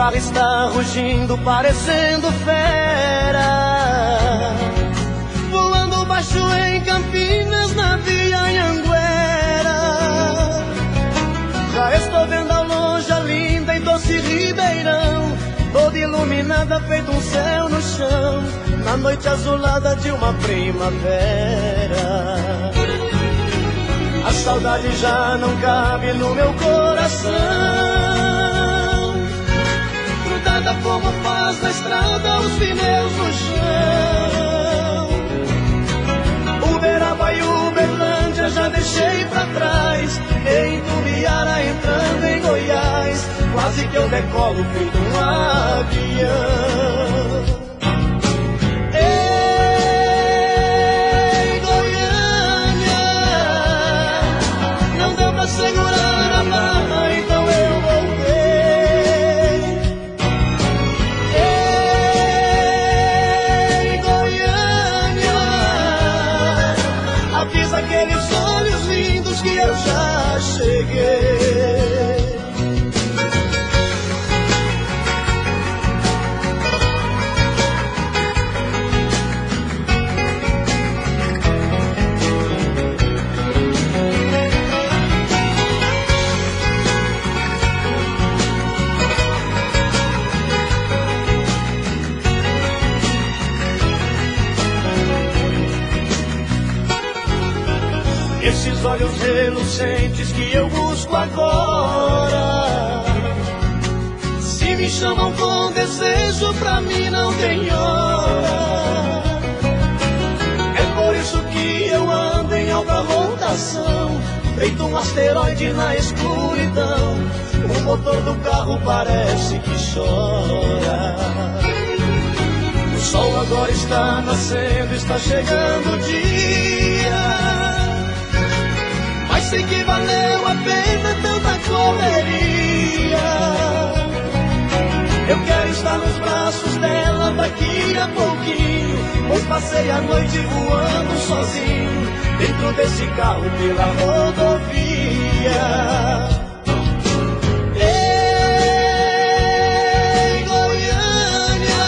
carro está rugindo, parecendo fera, voando baixo em Campinas, na Via Anhanguera. Já estou vendo ao longe a linda e doce Ribeirão, toda iluminada, feito um céu no chão, na noite azulada de uma primavera. A saudade já não cabe no meu coração, grudada como faz na estrada os pneus no chão. Uberaba e Uberlândia já deixei pra trás, em Tubiara entrando em Goiás, quase que eu decolo feito um avião. Segurar a barra, então eu voltei. Ei, Goiânia, avisa aqueles olhos lindos que eu já cheguei. Esses olhos relucentes que eu busco agora, se me chamam com desejo, pra mim não tem hora. É por isso que eu ando em alta rotação, feito um asteroide na escuridão. O motor do carro parece que chora. O sol agora está nascendo, está chegando o dia, mas sei que valeu a pena tanta correria. Eu quero estar nos braços dela daqui a pouquinho, pois passei a noite voando sozinho, dentro desse carro pela rodovia. Ei, Goiânia,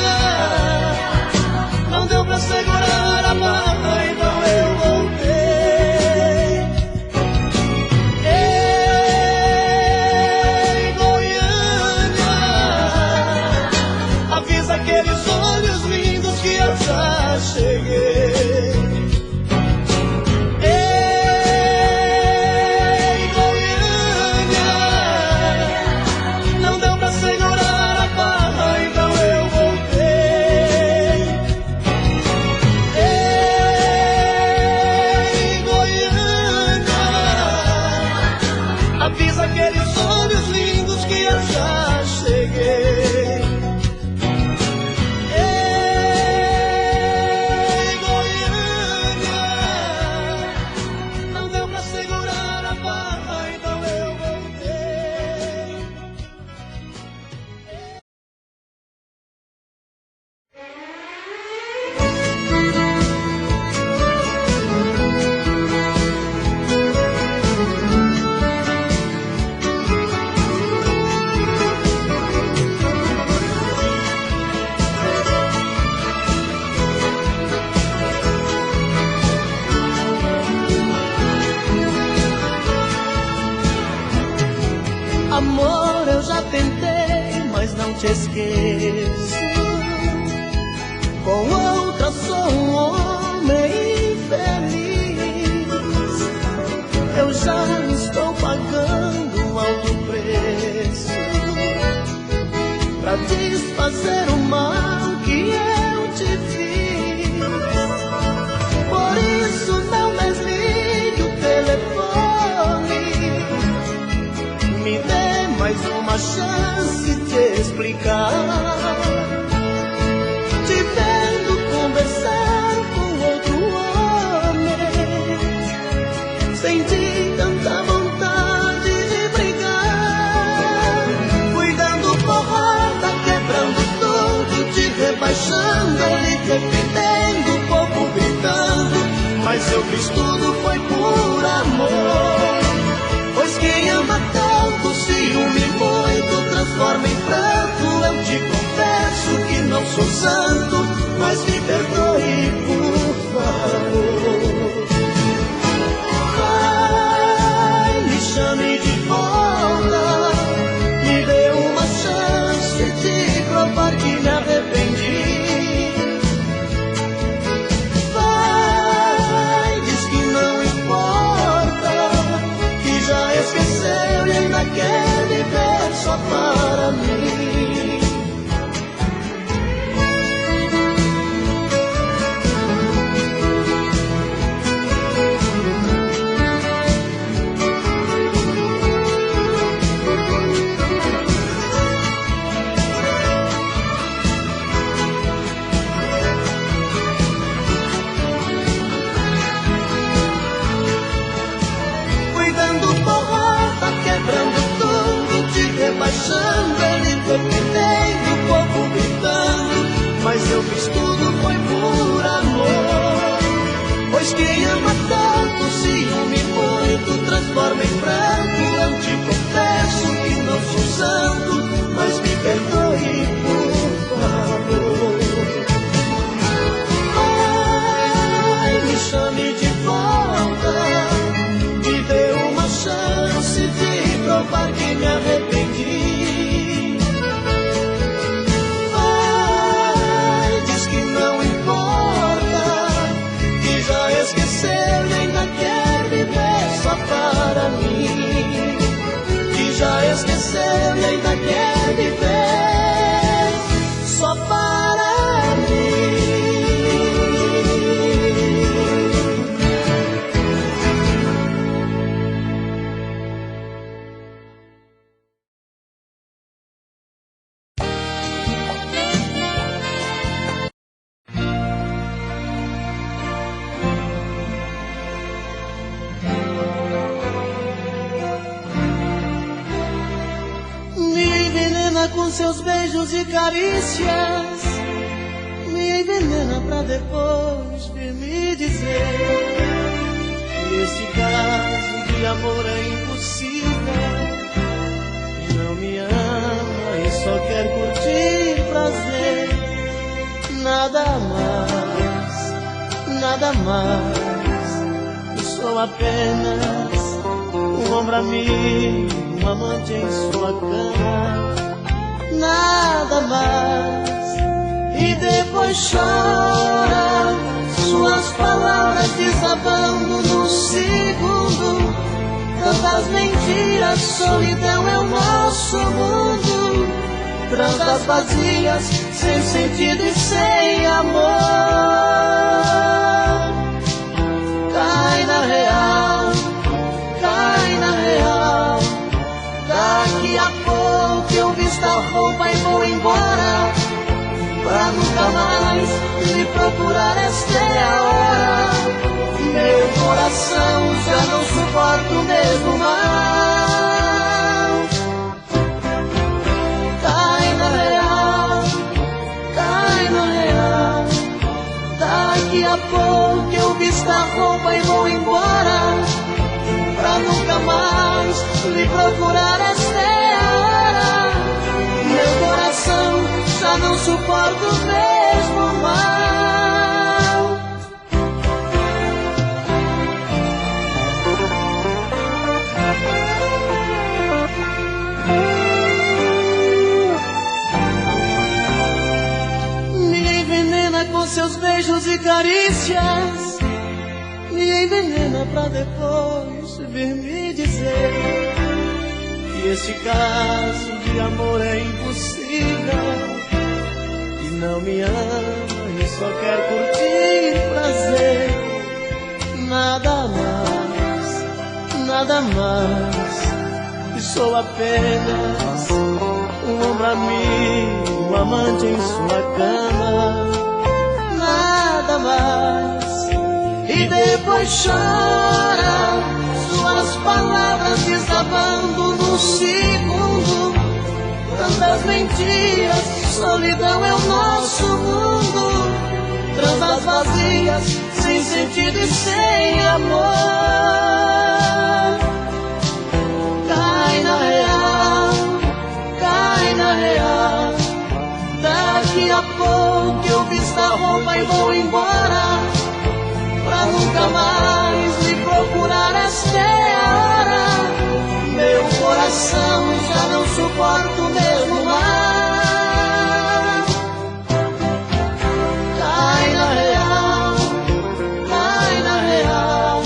não deu pra segurar a barra, então eu voltei. Aqueles olhos lindos que eu já cheguei. Ei, Goiânia, não deu pra segurar a barra, então eu voltei. Ei, Goiânia, avisa aqueles olhos lindos que eu já cheguei. Amor, eu já tentei, mas não te esqueço. Com outra sou um homem infeliz. Eu já estou pagando um alto preço pra desfazer o mal que eu te fiz. Por isso não desligue o telefone, me dê mais uma chance de explicar. Te vendo conversar com outro homem, senti tanta vontade de brigar. Fui dando porrada, quebrando tudo, te rebaixando, lhe defendendo, um pouco gritando. Mas eu fiz tudo, foi por amor. Pois quem ama tanto, ciúme muito, transforma em pranto. Eu sou santo, mas me perdoe, por favor. Vai, me chame de volta, me dê uma chance de provar que me arrependi. Vai, diz que não importa, que já esqueceu e ainda quer viver só para mim. Rebaixando, ele defendendo, o povo gritando, mas eu fiz tudo foi por amor. Pois quem ama tanto, ciúme muito, transforma em pranto. Eu te confesso que não sou santo, mas me perdoe, por favor. Ai, me chame de volta, me dê uma chance de provar que me arrependi. Vai, diz que não importa, que já esqueceu e ainda quer viver só para mim. Que já esqueceu e ainda quer viver só para mim. Com seus beijos e carícias, me envenena pra depois vir me dizer que esse caso de amor é impossível, e não me ama e só quer curtir prazer. Nada mais, eu sou apenas um ombro amigo, um amante em sua cama. Nada mais, e depois chora, suas palavras desabando no segundo. Tantas mentiras, solidão é o nosso mundo. Tranças vazias, sem sentido e sem amor. Cai na real, cai na real. Daqui a pouco eu visto a roupa e vou embora, pra nunca mais me procurar, esta é a hora. Meu coração já não suporta o mesmo mal. Cai na real, cai na real. Daqui a pouco eu visto a roupa e vou embora, pra nunca mais lhe procurar, esta é a hora. Meu coração já não suporta o mesmo mal. Me envenena com seus beijos e carícias, me envenena pra depois vir me dizer que esse caso de amor é impossível, e não me ama e só quer curtir prazer. Nada mais, e sou apenas um ombro amigo, um amante em sua cama. Nada mais, e depois chora, suas palavras desabando no segundo. Tantas mentiras, solidão é o nosso mundo. Tranças vazias, sem sentido e sem amor. Cai na real, cai na real. Daqui a pouco vou embora, pra nunca mais me procurar. Esta é a hora, meu coração já não suporta o mesmo mar. Cai na real,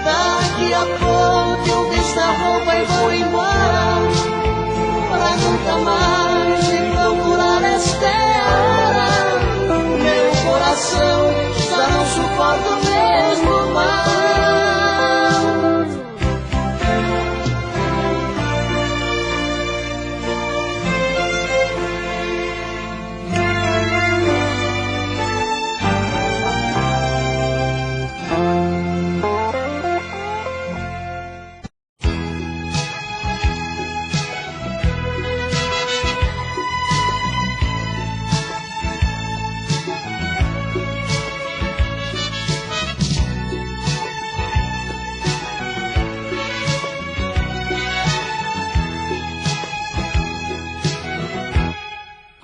daqui a pouco eu visto a roupa e vou embora, pra nunca mais me procurar. Esta é a hora, meu coração já não suporta o mesmo mal.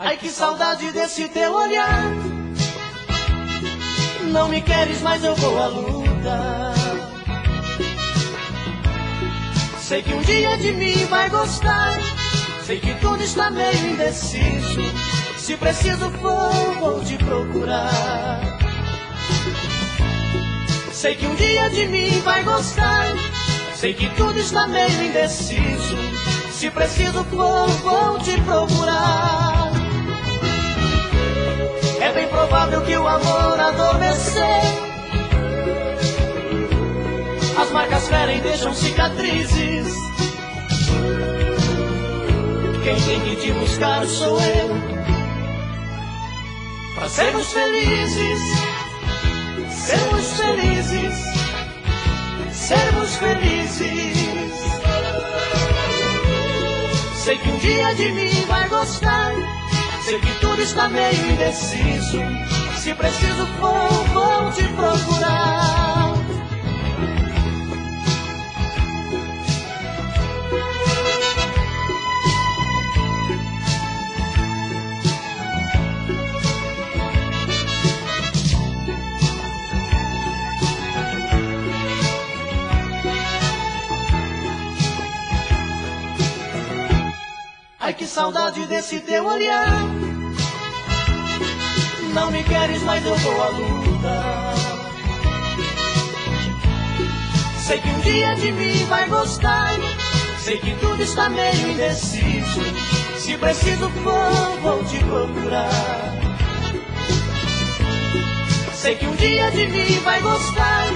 Ai, que saudade desse teu olhar. Não me queres, mas eu vou à luta. Sei que um dia de mim vai gostar. Sei que tudo está meio indeciso. Se preciso for, vou te procurar. Sei que um dia de mim vai gostar. Sei que tudo está meio indeciso. Se preciso for, vou te procurar. É bem provável que o amor adormecer. As marcas ferem, deixam cicatrizes. Quem tem que te buscar sou eu, pra sermos felizes, sermos felizes, sermos felizes. Sei que um dia de mim vai gostar. Sei que tudo está meio indeciso. Se preciso for, vou te procurar. Ai, que saudade desse teu olhar. Não me queres, mas eu vou à luta. Sei que um dia de mim vai gostar. Sei que tudo está meio indeciso. Se preciso for, vou te procurar. Sei que um dia de mim vai gostar.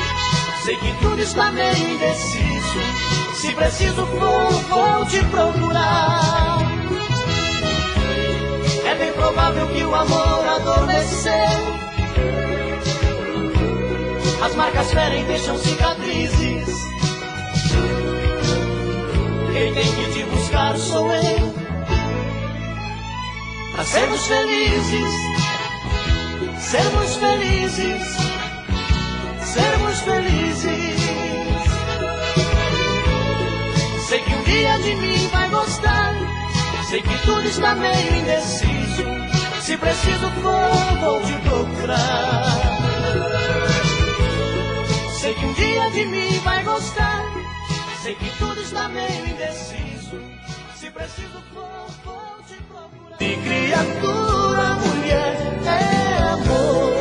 Sei que tudo está meio indeciso. Se preciso for, vou te procurar. É bem provável que o amor adormecer. As marcas ferem, deixam cicatrizes. Quem tem que te buscar sou eu, pra sermos felizes, sermos felizes, sermos felizes. Sei que um dia de mim vai gostar. Sei que tudo está meio indeciso. Se preciso for, vou te procurar. Sei que um dia de mim vai gostar. Sei que tudo está meio indeciso. Se preciso for, vou te procurar. E criatura, mulher, é amor.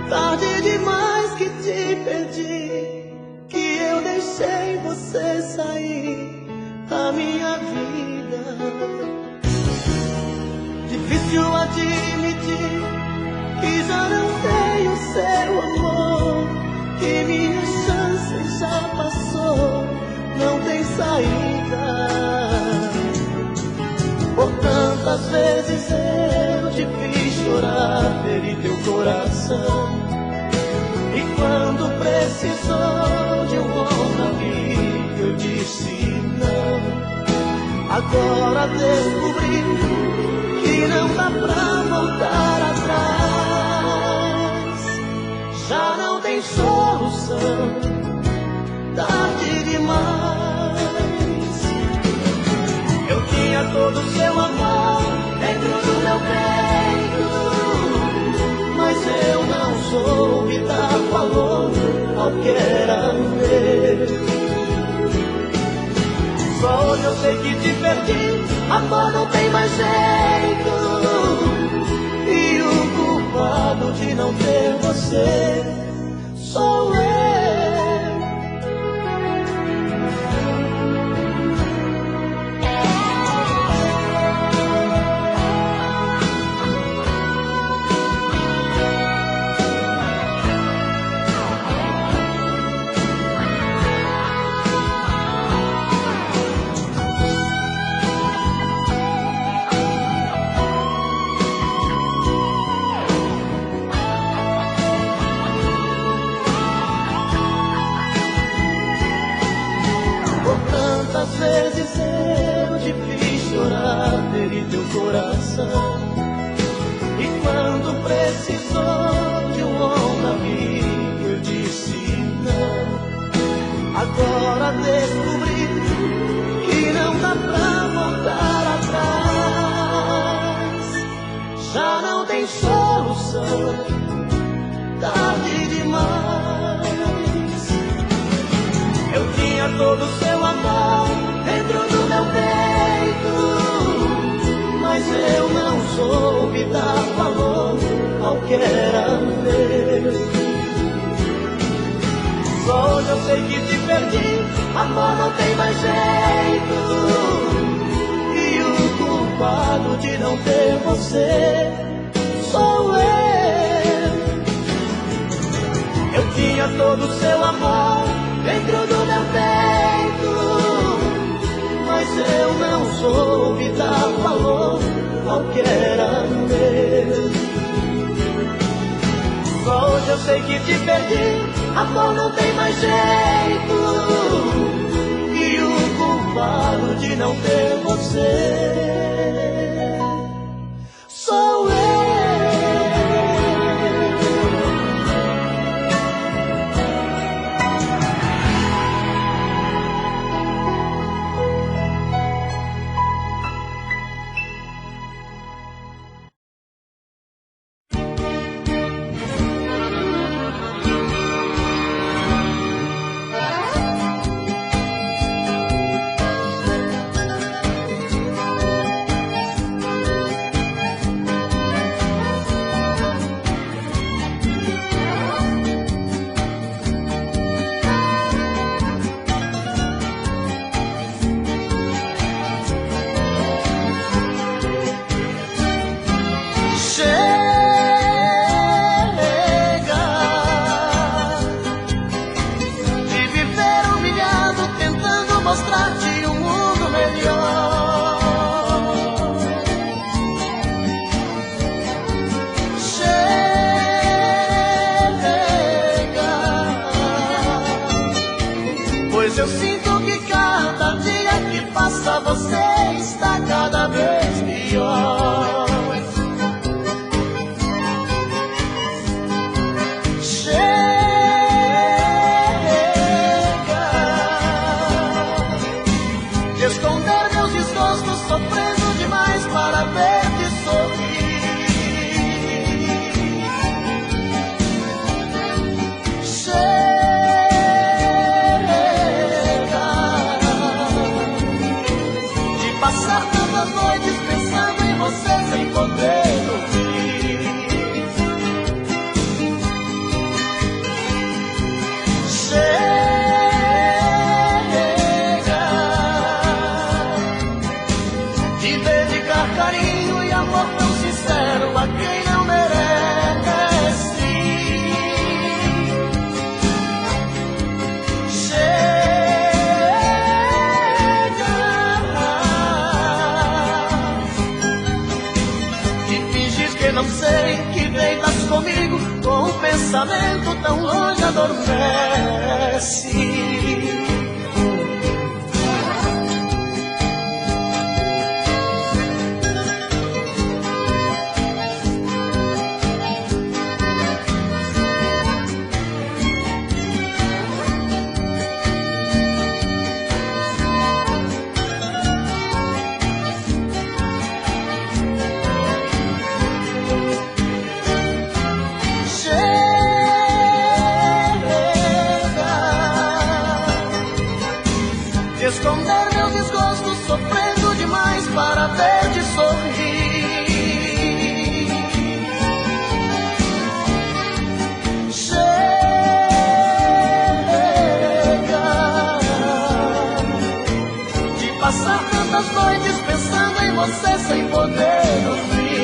Tarde demais que te perdi, que eu deixei você sair da minha vida. Difícil admitir que já não tenho seu amor, que minha chance já passou, não tem saída. Por tantas vezes eu te fiz chorar, feri teu coração. precisou de um ombro amigo, eu disse não. Agora descobri que não dá pra voltar atrás. Já não tem solução, tarde demais. Eu tinha todo o seu amor dentro do meu peito, mas eu não soube dar valor ao que era meu. Só hoje eu sei que te perdi, amor, não tem mais jeito. E o culpado de não ter você sou eu. Às vezes eu te fiz chorar, feri teu coração. E quando precisou de um ombro amigo, eu disse não. Agora descobri que não dá pra voltar atrás. Já não tem solução, tarde demais. Eu tinha todo o seu amor dentro do meu peito, mas eu não soube dar valor ao que era meu. Só hoje eu sei que te perdi, amor, não tem mais jeito. E o culpado de não ter você sou eu. Eu tinha todo o seu amor dentro do meu peito, mas eu não soube dar valor ao que era meu. Só hoje eu sei que te perdi, amor, não tem mais jeito. E o culpado de não ter você sou eu. tão longe adormece. Esconder meu desgosto, sofrendo demais para ver-te sorrir. Chega de passar tantas noites pensando em você sem poder dormir.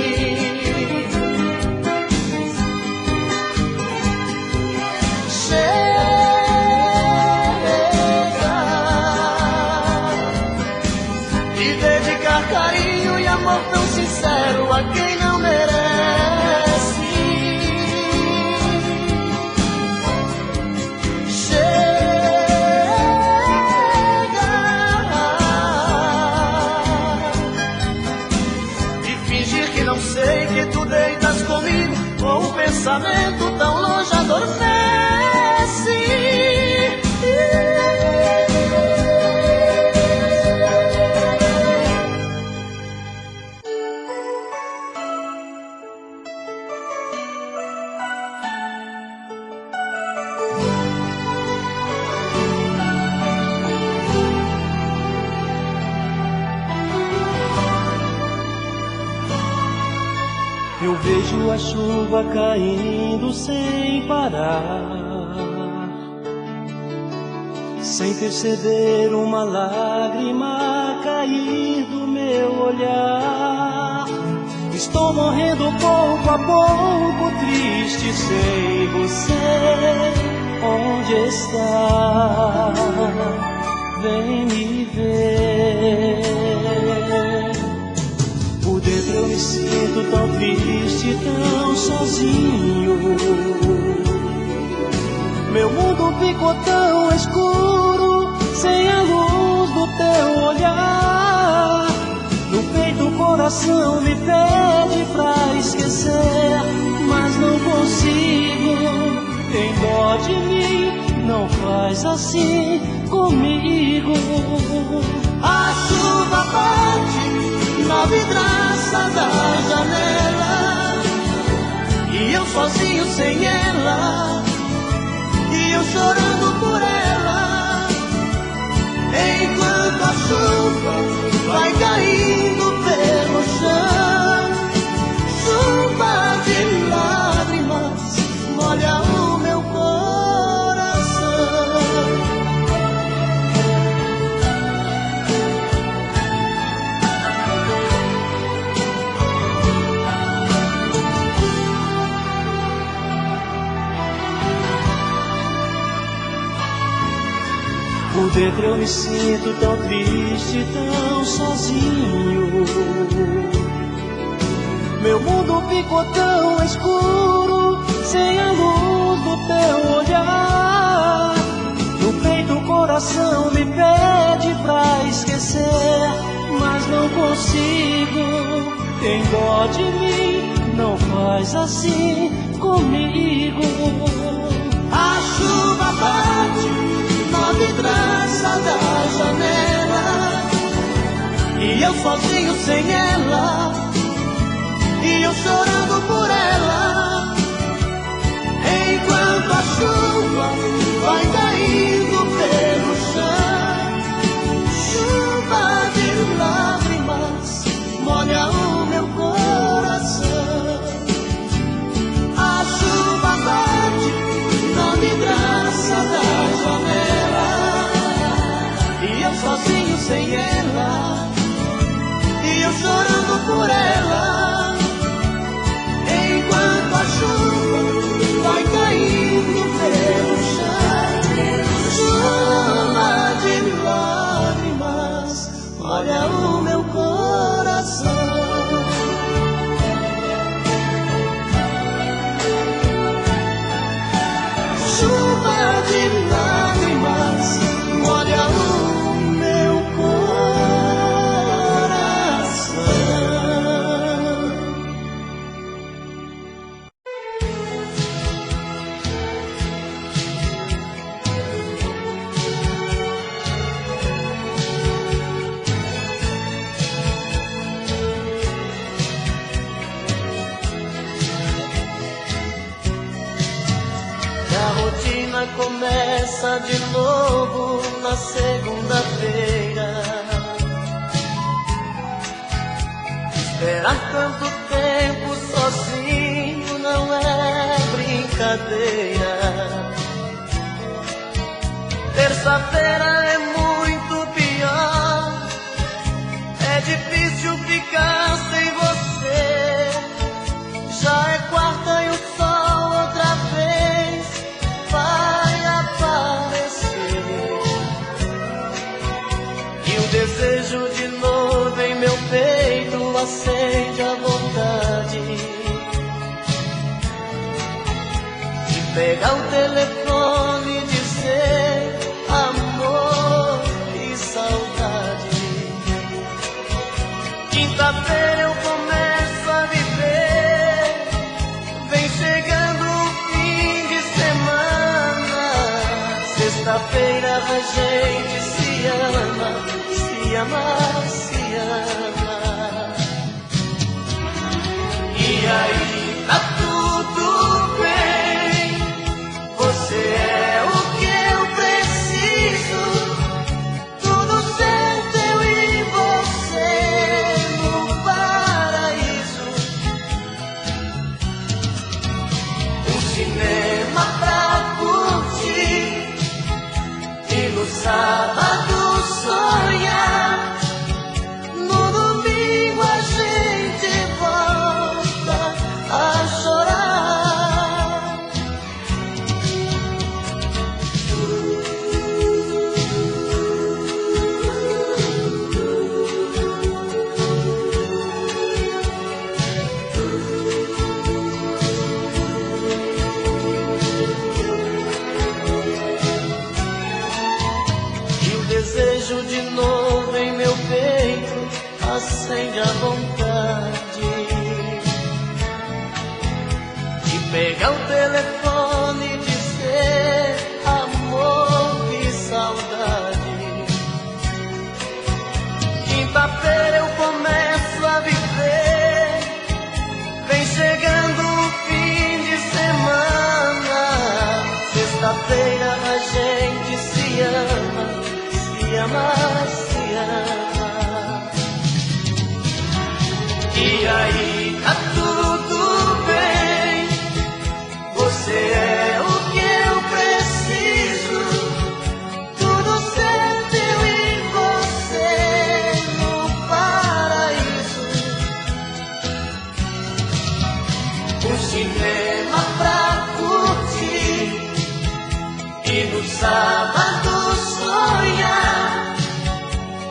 Carinho e amor tão sincero a quem não merece. Chega de fingir que não sei que tu deitas comigo, com um pensamento tão longe adormece. Eu vejo a chuva caindo sem parar, sem perceber uma lágrima cair do meu olhar. Estou morrendo pouco a pouco, triste sem você. Onde está? Vem me ver. Por dentro eu me sinto tão triste, tão sozinho. Meu mundo ficou tão escuro, sem a luz do teu olhar. No peito o coração me pede pra esquecer, mas não consigo. Tem dó de mim, não faz assim comigo. A chuva bate na vidraça da janela e eu sozinho sem ela, e eu chorando por ela, enquanto a chuva vai caindo pelo chão. Chuva de lágrimas molha o meu coração. Por dentro eu me sinto tão triste, tão sozinho. Meu mundo ficou tão escuro, sem a luz do teu olhar. No peito o coração me pede pra esquecer, mas não consigo. Tem dó de mim, não faz assim comigo. A chuva bate na vidraça da janela e eu sozinho sem ela, e eu chorando por ela, enquanto a chuva vai caindo pelo chão. Chuva de lágrimas molha o meu coração. A chuva bate na vidraça da janela e eu sozinho sem ela, e eu chorando por ela, enquanto a começa de novo na segunda-feira. Esperar tanto tempo sozinho não é brincadeira. Terça-feira é muito pior, é difícil ficar sem você. Já é quarta e o sol outra vez vai aparecer. E o desejo de novo em meu peito acende a vontade de pegar o telefone e dizer amor e saudade. Quinta-feira eu começo a viver, vem chegando o fim de semana. Sexta-feira a gente se ama, se ama, se ama. E aí tá tudo bem, você é o que eu preciso. Tudo certo, eu e você no paraíso. Um cinema pra curtir e no sábado sonhar. No domingo a gente volta a chorar. E o desejo de novo em meu peito acende a vontade de pegar o telefone e dizer amor e saudade. Quinta-feira eu começo a viver, vem chegando o fim de semana. Sexta-feira a gente se ama, se ama, se ama. E aí tá tudo bem, você é o que eu preciso. Tudo certo, eu e você no paraíso. Um cinema pra curtir e no sábado sonhar.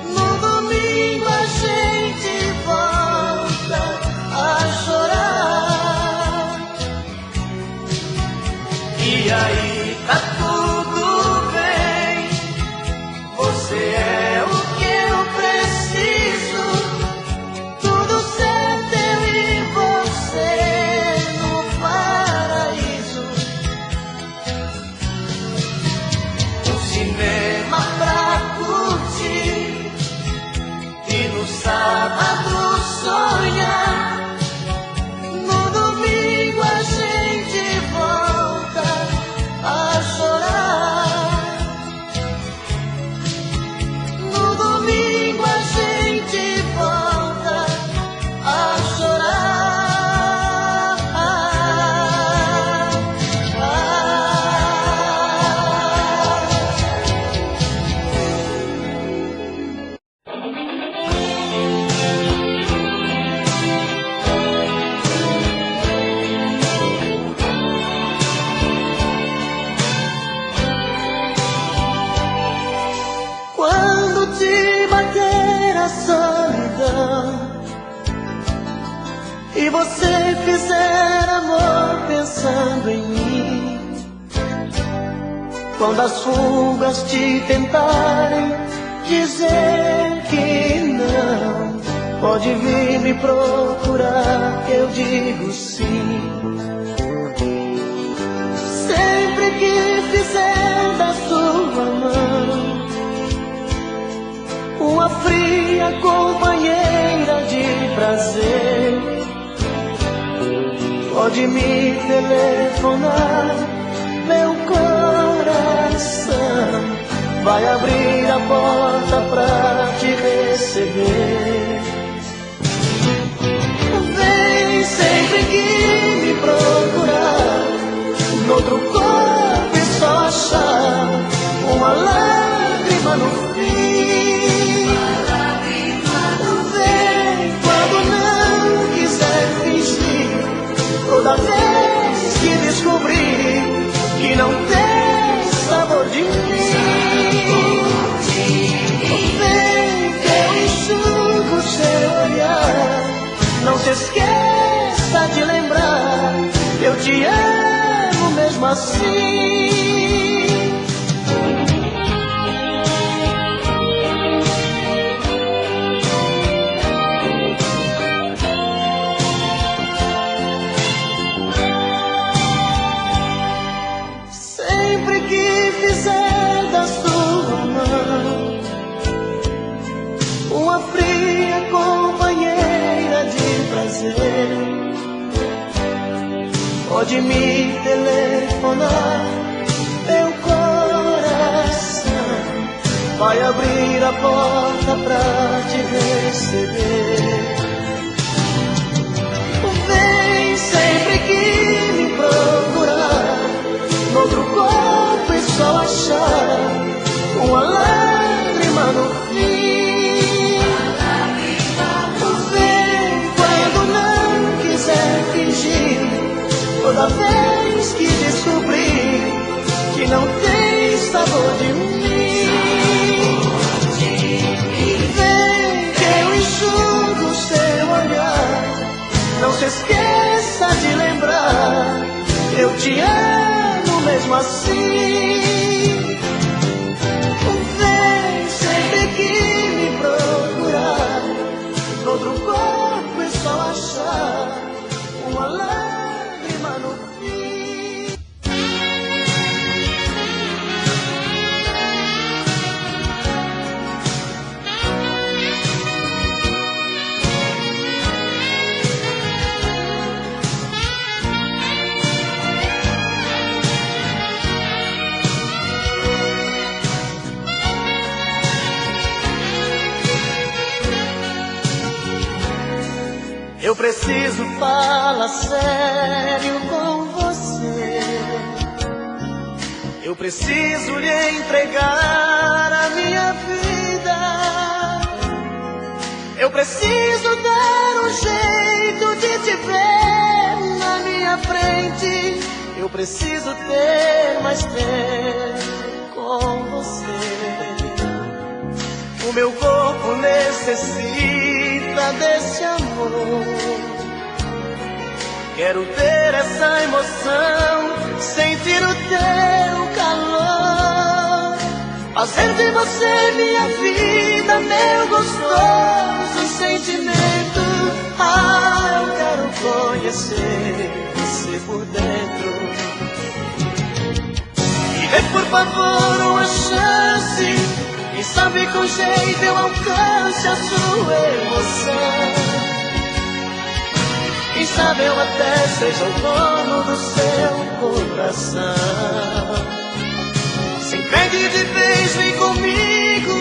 No domingo a gente volta a chorar. E aí tá tudo bem, você é o que eu preciso. Tudo certo, eu e você no paraíso. Um cinema pra curtir e no sábado sonhar. No domingo a gente volta a chorar. No domingo a gente volta a chorar. Quando te bater a solidão e você fizer amor pensando em mim, quando as fugas te tentarem dizer que não, pode vir me procurar, eu digo sim. Sempre que fizer da sua mão uma fria companheira de prazer, pode me telefonar, meu coração vai abrir a porta pra te receber. Vem sempre que me procurar, noutro corpo e só achar uma lágrima no fim. Vem quando não quiser fingir, toda vez que descobrir que não tem sabor de mim. Vem que eu enxugo seu olhar, não se esqueça de lembrar, eu te amo mesmo assim. Sempre que fizer da sua mão uma fria companheira de prazer, pode me telefonar, meu coração vai abrir a porta pra te receber. Vem sempre que me procurar, noutro corpo e só achar uma lágrima no fim. Vem quando não quiser fingir, toda vez que descobrir que não tem sabor de mim. Vem que eu enxugo seu olhar, não se esqueça de lembrar, eu te amo mesmo assim. Vem sempre que me procurar, noutro corpo e só achar uma lágrima no fim. Eu preciso falar sério com você, eu preciso lhe entregar a minha vida, eu preciso dar um jeito de te ver na minha frente, eu preciso ter mais tempo com você. O meu corpo necessita desse amor, quero ter essa emoção, sentir o teu calor, fazer de você minha vida, meu gostoso sentimento. Ah, eu quero conhecer você por dentro, e dê por favor uma chance, quem sabe com jeito eu alcance a sua emoção. Quem sabe eu até seja o dono do seu coração. Se impede de vez, vem comigo,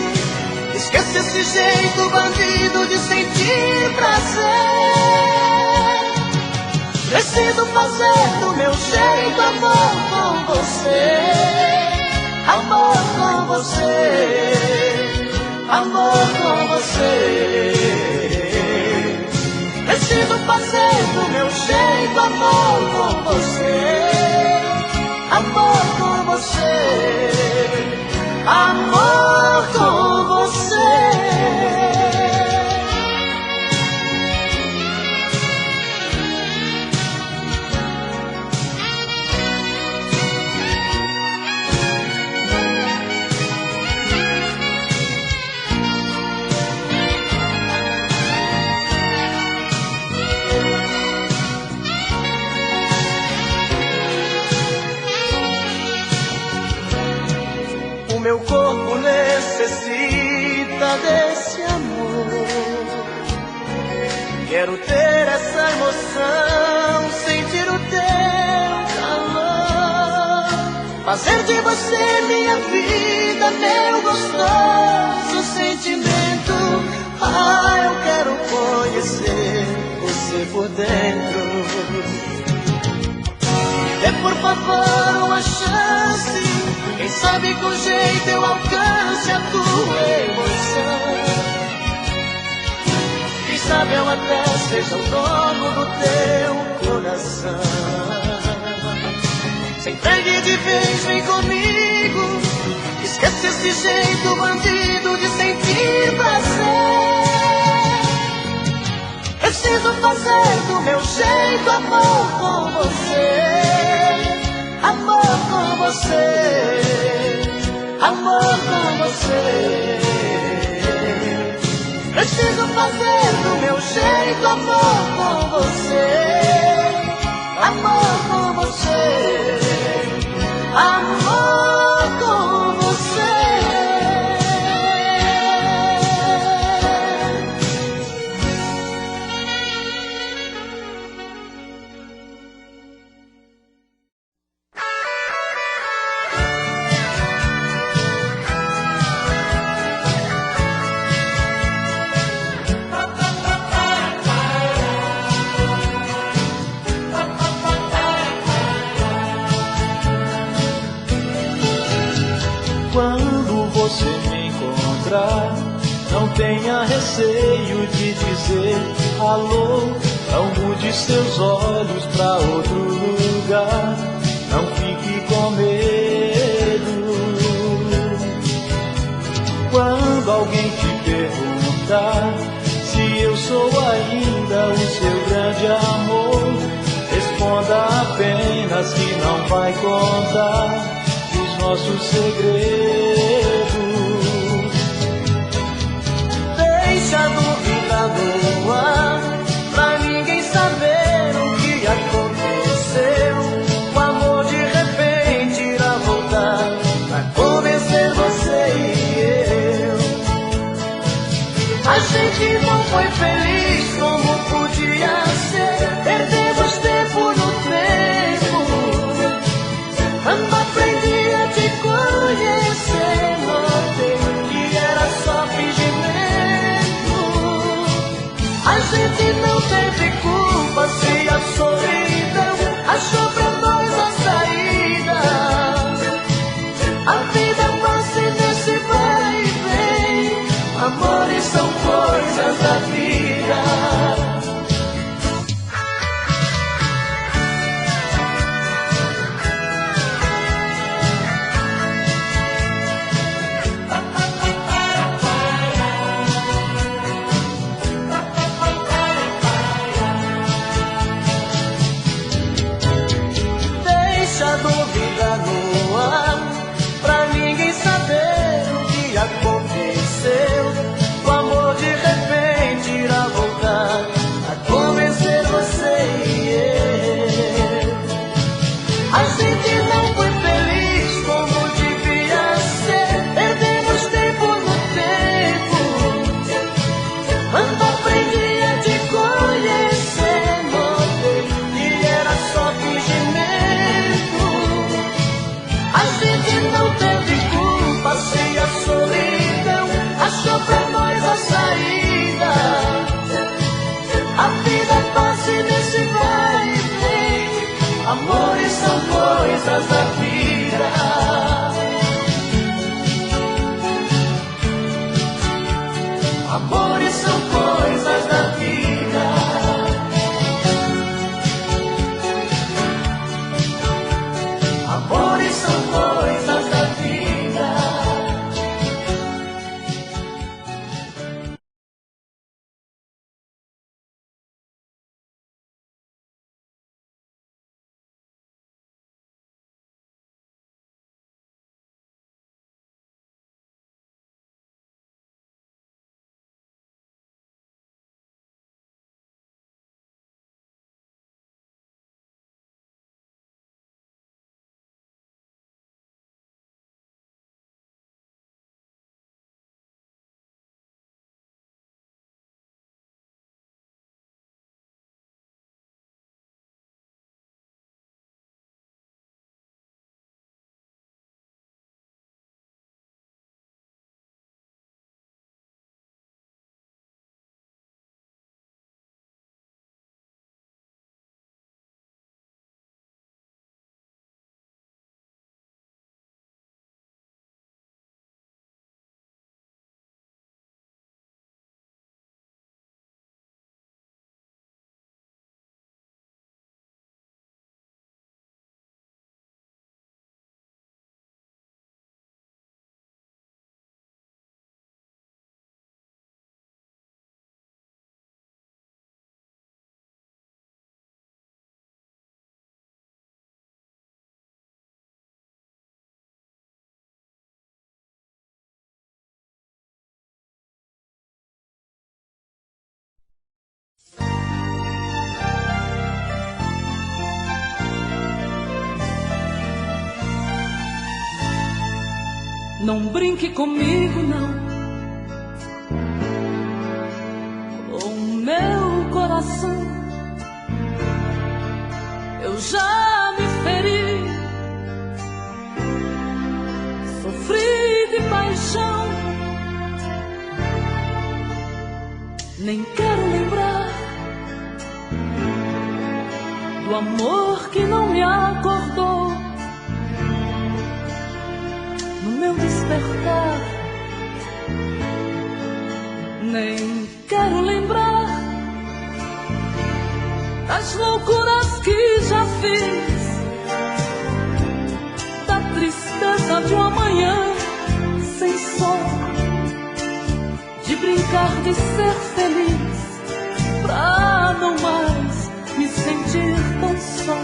esquece esse jeito bandido de sentir prazer. Preciso fazer do meu jeito amor com você, amor com você, amor com você. Preciso fazer do meu jeito amor com você, amor com você, amor com você. Meu corpo necessita desse amor, quero ter essa emoção, sentir o teu calor, fazer de você minha vida, meu gostoso sentimento. Ah, eu quero conhecer você por dentro. Dê por favor uma chance, quem sabe com jeito eu alcance a tua emoção. Quem sabe eu até seja o dono do teu coração. Se entregue de vez, vem comigo, esquece esse jeito bandido de sentir prazer. Preciso fazer do meu jeito amor com você. Amor com você, amor com você. Preciso fazer do meu jeito amor com você. Amor com você, amor com você. Quando você me encontrar, não tenha receio de dizer alô. Não mude seus olhos pra outro lugar, não fique com medo. Quando alguém te perguntar se eu sou ainda o seu grande amor, responda apenas que não vai contar nossos segredos. Deixa a dúvida no ar, pra ninguém saber o que aconteceu. O amor de repente irá voltar pra convencer você e eu. A gente não foi feliz como podia ser, perdemos tempo no tempo. Quando aprendi a te conhecer, notei que era só fingimento. A gente não teve culpa se a solidão achou pra nós a saída. A vida passa nesse vai e vem, amores são coisas da vida. Dúvida no ar, pra ninguém saber o que aconteceu. O amor de repente irá voltar a convencer você e eu. A gente não foi feliz como devia ser, perdemos tempo no tempo. Quando aprendi a te conhecer, notei que era só fingimento. A gente não teve culpa se a solidão achou pra nós a saída. A vida passa nesse vai e vem, amores são coisas da vida. Amores são coisas da vida. Amores são coisas da vida. Não brinque comigo, não, com o meu coração. Eu já me feri, sofri de paixão. Nem quero lembrar do amor que não me acordou. No meu despertar, nem quero lembrar das loucuras que já fiz, da tristeza de um amanhã sem sol, de brincar de ser feliz pra não mais me sentir tão só.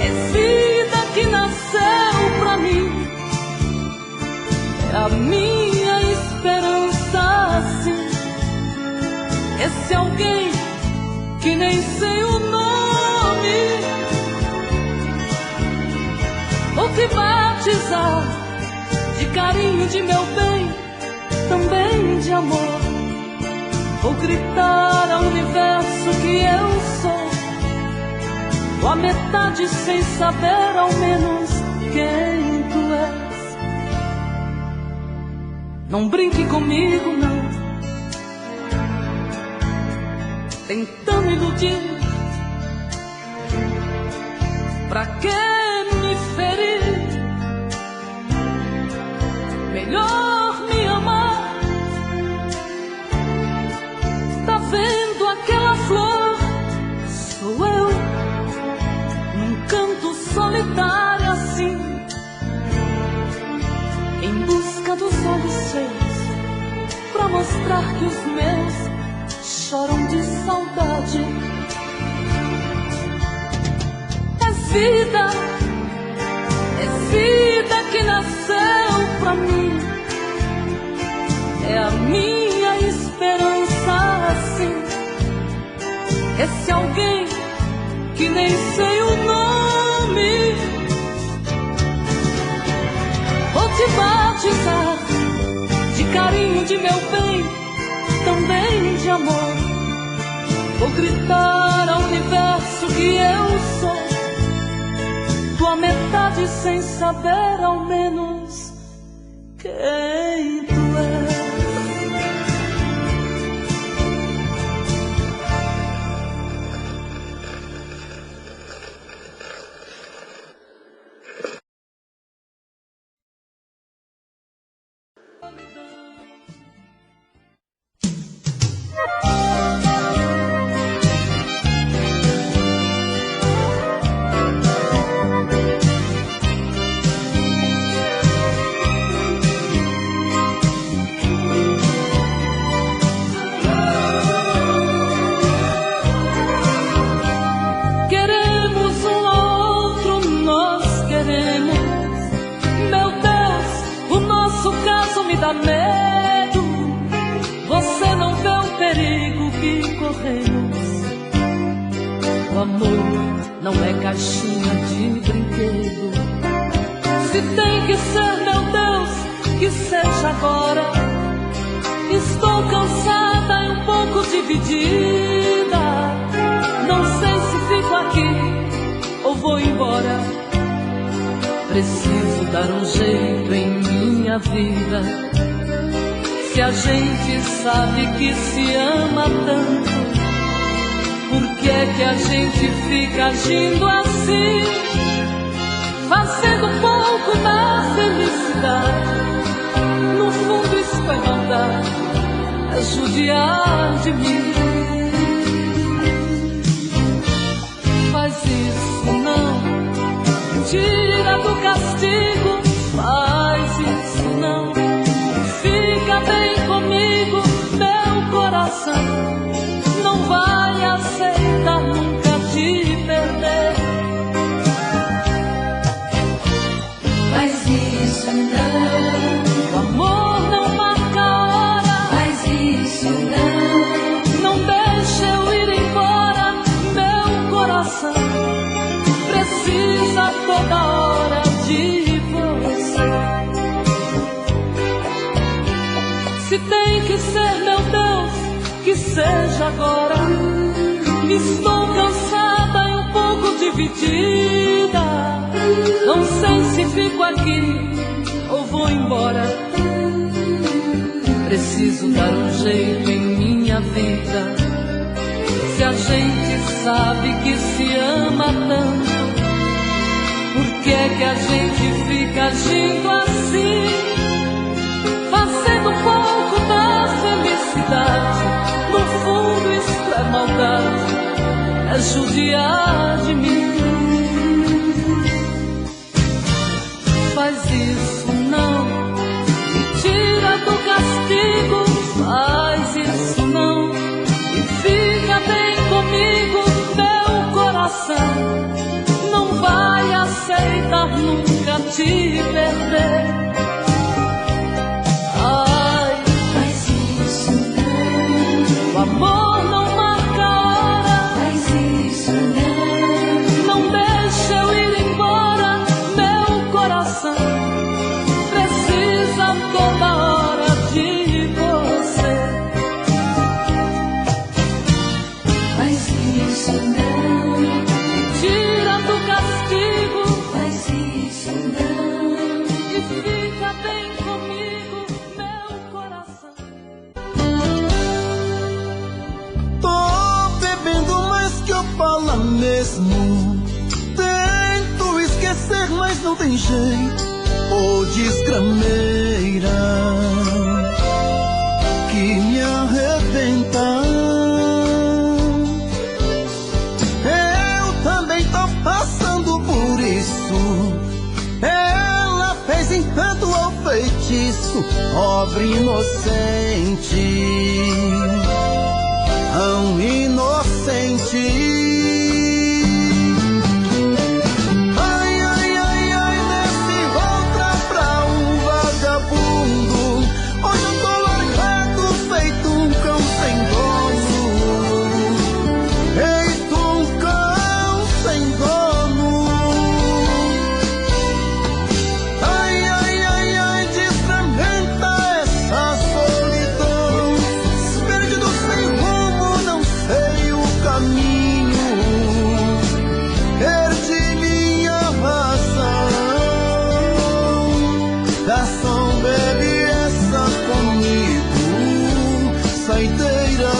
É vida que nasceu pra mim, é a minha esperança, sim. Esse alguém que nem sei o nome, vou te batizar de carinho, de meu bem, também de amor. Vou gritar ao universo que eu sou tua metade, sem saber ao menos quem tu és. Não brinque comigo, não, tentando iludir. Pra que me ferir? Melhor me amar. Tá vendo aquela flor? Sou eu, canto solitário assim, em busca dos olhos seus, pra mostrar que os meus choram de saudade. É vida que nasceu pra mim, é a minha esperança, assim. Esse alguém que nem sei o nome, vou te batizar de carinho, de meu bem, também de amor. Vou gritar ao universo que eu sou tua metade, sem saber ao menos quem tu és. Dá medo, você não vê o perigo que corremos. O amor não é caixinha de brinquedo. Se tem que ser, meu Deus, que seja agora. Estou cansada e um pouco dividida. Não sei se fico aqui ou vou embora. Preciso dar um jeito em minha vida. Se a gente sabe que se ama tanto, por que é que a gente fica agindo assim, fazendo pouco da felicidade? No fundo isso é maldade, é judiar de mim. Faz isso não, tira do castigo, faz isso não. Fica bem comigo, meu coração não vai aceitar nunca te perder. Faz isso não, O amor não marca a hora. faz isso não, Não a toda hora de você. Se tem que ser, meu Deus, que seja agora. Estou cansada e um pouco dividida. Não sei se fico aqui ou vou embora. Preciso dar um jeito em minha vida. Se a gente sabe que se ama tanto, por que é que a gente fica agindo assim? Fazendo um pouco da felicidade. No fundo isto é maldade, é judiar de mim. Faz isso não, me tira do castigo. Faz isso não, e fica bem comigo. Meu coração não vai aceitar nunca te perder. O amor não marca a hora. Faz isso não deixa eu ir embora. Meu coração precisa toda hora de você. Faz isso não, me tira do castigo. Faz isso não, e fica bem comigo, meu coração. Fala mesmo, tento esquecer, mas não tem jeito. Ô desgrameira que me arrebenta. Eu também tô passando por isso. Ela fez encanto ao feitiço, pobre inocente, tão inocente.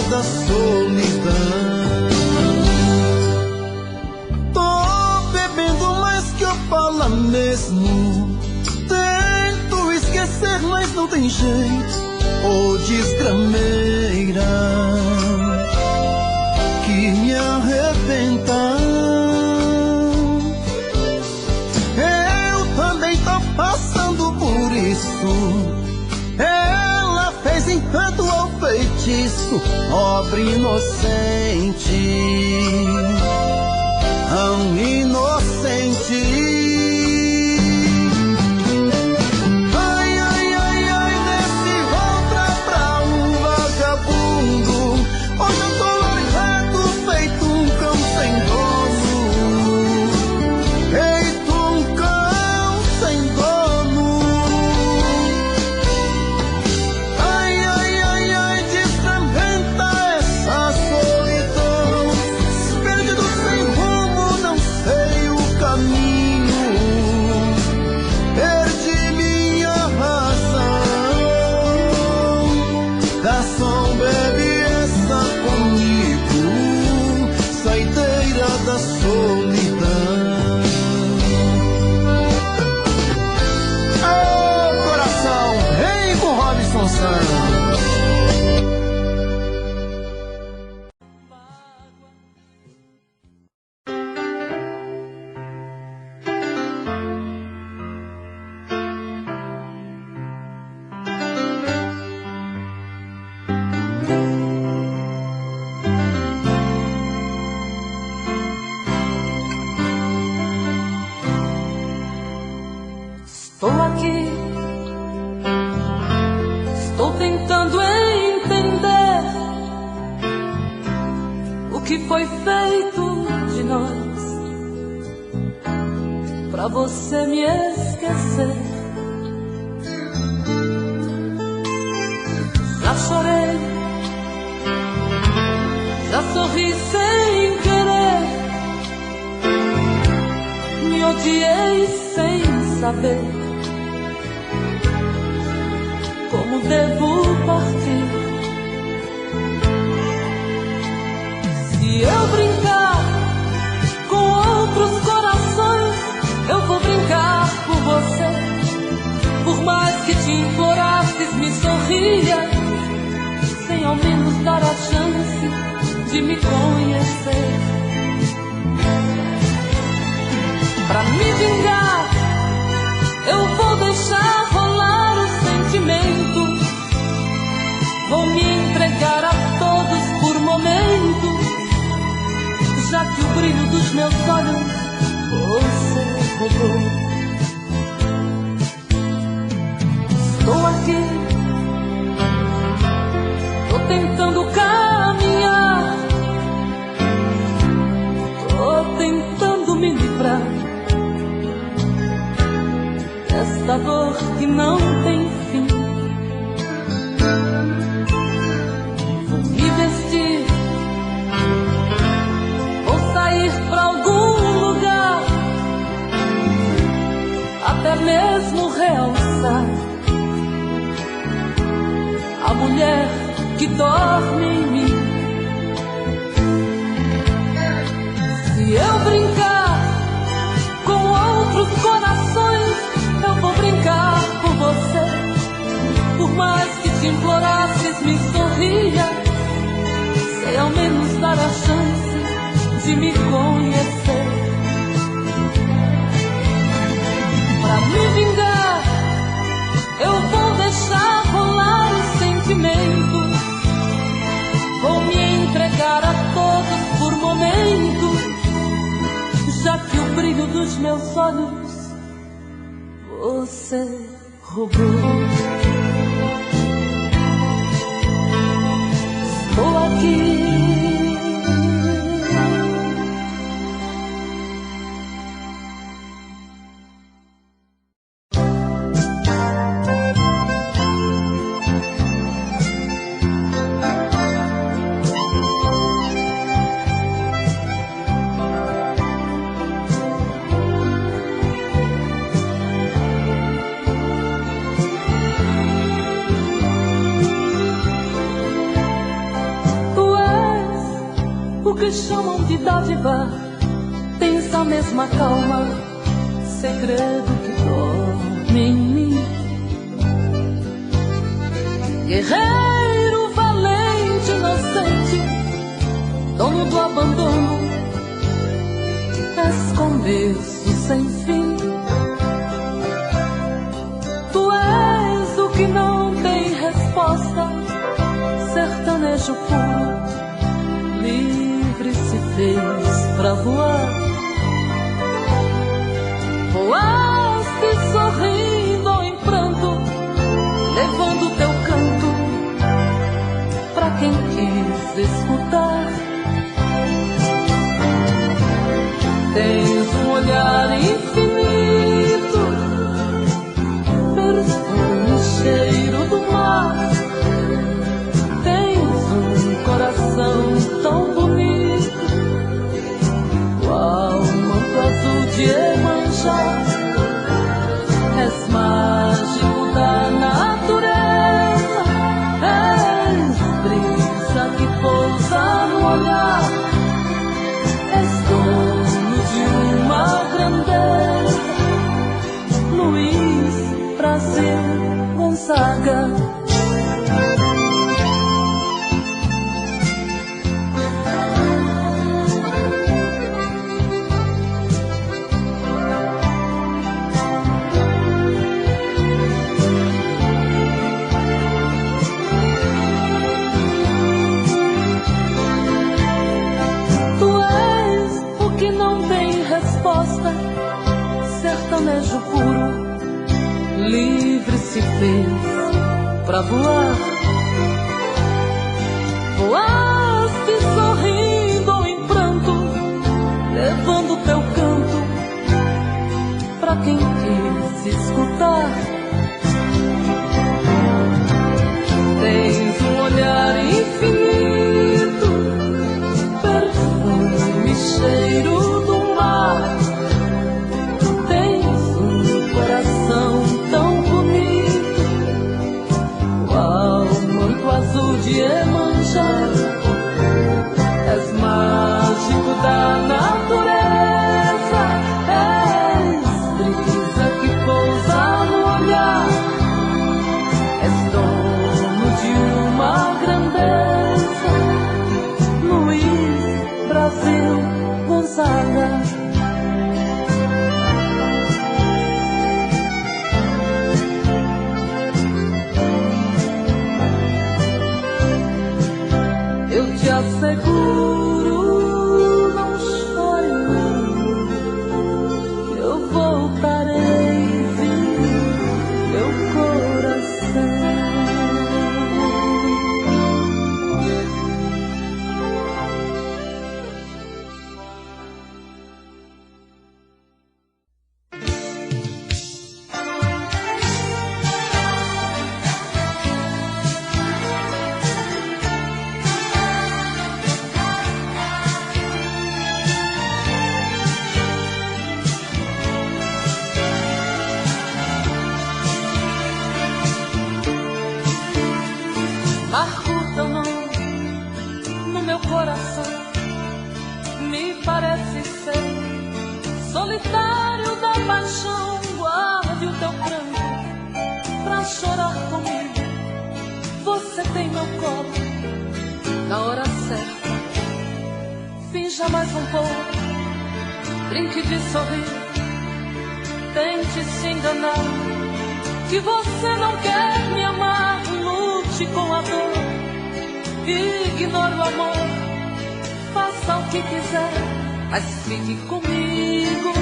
Da solidão, tô bebendo mais que eu falo mesmo. Tento esquecer, mas não tem jeito. Ô desgrameira que me arrebenta. Eu também tô passando por isso. Ela fez encanto ao feitiço, pobre inocente, tão inocente. Ai, ai, ai, ai, desse volta pra um vagabundo. Hoje eu tô largado, feito um cão sem dono. Feito um cão sem dono. Ai, ai, ai, ai, desfragmenta essa solidão. Perdido sem rumo, não sei o caminho. Perdi minha razão. Garçom, bebe essa comigo, saideira da solidão. Ô coração, vem com Robson Santos. Estou aqui, estou tentando entender o que foi feito de nós. pra você me esquecer. Já chorei, já sorri sem querer, me odiei sem saber como devo partir. Se eu brincar com outros corações, eu vou brincar por você. Por mais que te implorasses, me sorria, sem ao menos dar a chance de me conhecer. Pra me vingar, eu vou deixar rolar o sentimento. Vou me entregar a todos por momentos, já que o brilho dos meus olhos você roubou. Estou aqui, tô tentando caminhar, tô tentando me livrar desta dor que não tem fim. Vou me vestir, vou sair pra algum lugar, até mesmo realçar a mulher que dorme em mim. Se eu brincar com outros corações, eu vou brincar por você. Por mais que te implorasses, me sorria, sem ao menos dar a chance de me conhecer. Pra me vingar, eu vou deixar rolar o sentimento. Vou me entregar a todos por momentos, já que o brilho dos meus olhos você roubou. Estou aqui, que chamam de dádiva, tens a mesma calma, segredo que dorme em mim. Guerreiro, valente, inocente, dono do abandono, és começo sem fim. Tu és o que não tem resposta, sertanejo puro, livre se fez pra voar. Voaste sorrindo ou em pranto, levando teu canto pra quem quis escutar. Tens um olhar infinito, perfume e cheiro do mar. Tens um coração tão bonito, qual manto azul de Iemanjá. És mágico da natureza, és brisa que pousa no olhar. És dono de uma grandeza, Luiz Brasil Gonzaga. Sertanejo puro, livre se fez pra voar. Voaste sorrindo ou em pranto, levando teu canto solitário da paixão, guarde o teu pranto pra chorar comigo. Você tem meu colo na hora certa. Finja mais um pouco, brinque de sorrir, tente se enganar, que você não quer me amar. Lute com a dor, ignore o amor, faça o que quiser, mas fique comigo.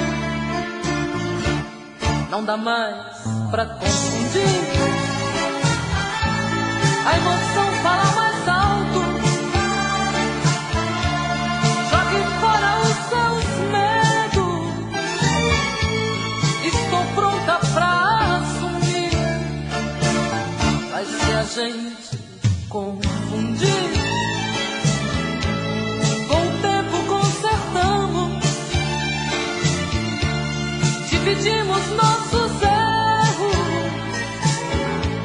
Não dá mais pra confundir, a emoção fala mais alto. Jogue fora os seus medos, estou pronta pra assumir. Mas se a gente confundir, com o tempo consertamos, dividimos nossos erros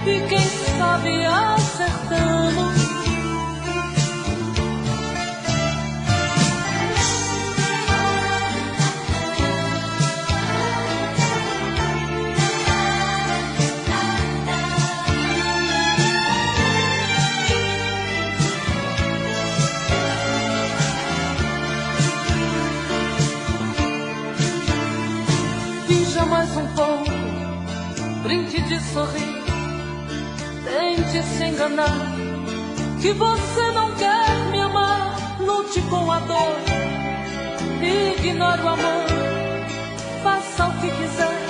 e quem sabe acertamos. Finja mais um pouco, brinque de sorrir, tente se enganar, que você não quer me amar. Lute com a dor, ignore o amor, faça o que quiser,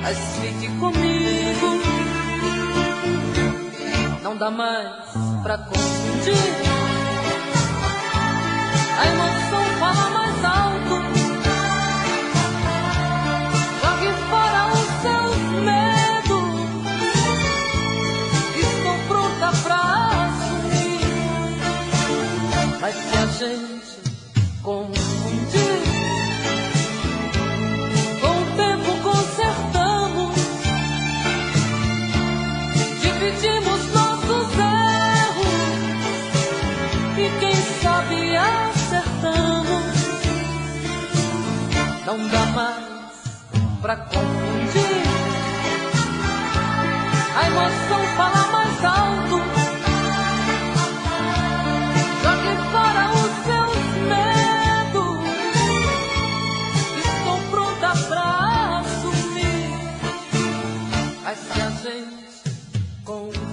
mas fique comigo. Não dá mais pra confundir, a emoção fala mais alto. Jogue fora os seus medos, estou pronta pra assumir. Mas se a gente confundir, com o tempo consertamos, dividimos nossos erros e quem sabe acertamos. Não dá mais pra confundir, a emoção fala mais alto. Jogue fora os seus medos, estou pronta pra assumir. Mas se a gente confundir,